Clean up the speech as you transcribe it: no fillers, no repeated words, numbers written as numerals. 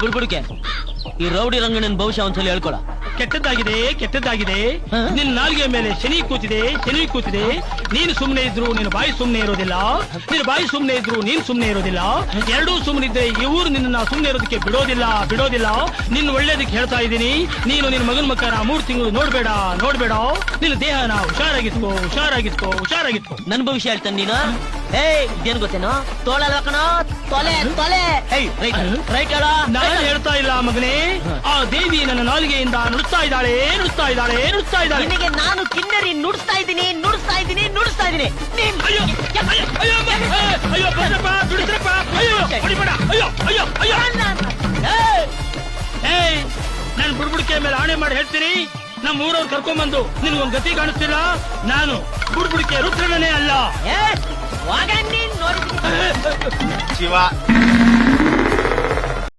ಬುಡ್ಬುಡಿಕೆ ಈ ರೌಡಿ ರಂಗಣ್ಣನ ಭವಿಷ್ಯ ಒಂದ್ಸಲ ಹೇಳ್ಕೊಳ. ಕೆಟ್ಟದ್ದಾಗಿದೆ. ನಿನ್ನ ನಾಲ್ಗೆ ಮೇಲೆ ಶನಿ ಕೂತಿದೆ. ನೀನು ಸುಮ್ನೆ ಇದ್ರು ನಿನ್ನ ಬಾಯಿ ಸುಮ್ನೆ ಇರೋದಿಲ್ಲ, ನಿನ್ನ ಬಾಯಿ ಸುಮ್ನೆ ಇದ್ರು ನೀನ್ ಸುಮ್ನೆ ಇರೋದಿಲ್ಲ. ಎರಡೂ ಸುಮ್ನಿದ್ರೆ ಈ ಊರು ನಿನ್ನ ಸುಮ್ನೆ ಇರೋದಕ್ಕೆ ಬಿಡೋದಿಲ್ಲ. ನಿನ್ನ ಒಳ್ಳೇದಕ್ಕೆ ಹೇಳ್ತಾ ಇದ್ದೀನಿ. ನೀನು ನಿನ್ನ ಮಗನ ಮಕ್ಕನ 3 ತಿಂಗಳು ನೋಡ್ಬೇಡ. ನಿನ್ನ ದೇಹನ ಹುಷಾರಾಗಿತ್ಕೋ. ನನ್ ಭವಿಷ್ಯ ಹೇಳ್ತಾನೆ ನೀನು. ಇದೇನ್ ಗೊತ್ತೇನೋ, ತೋಳಲ್ವ ಕಣೋ, ತೊಲೆ. ರೈಟ್ ಹೇಳ. ನಾನು ಹೇಳ್ತಾ ಇಲ್ಲ ಮಗನೇ, ಆ ದೇವಿ ನನ್ನ ನಾಲಿಗೆಯಿಂದ ನುಡಿಸ್ತಾ ಇದ್ದಾಳೆ. ನಿನಗೆ ನಾನು ಕಿನ್ನರಿ ನುಡಿಸ್ತಾ ಇದ್ದೀನಿ. ನಾನು ಬುಡ್ಬುಡಿಕೆ ಮೇಲೆ ಆಣೆ ಮಾಡಿ ಹೇಳ್ತೀನಿ, ನಮ್ಮ ಊರವ್ರು ಕರ್ಕೊಂಡ್ಬಂದು ನಿನ್ಗೊಂದ್ ಗತಿ ಕಾಣಿಸ್ತಿಲ್ಲ. ನಾನು ಬುಡ್ಬುಡಿಕೆ ರುದ್ರನೇ ಅಲ್ಲ. ನೋಡಿ ಶಿವ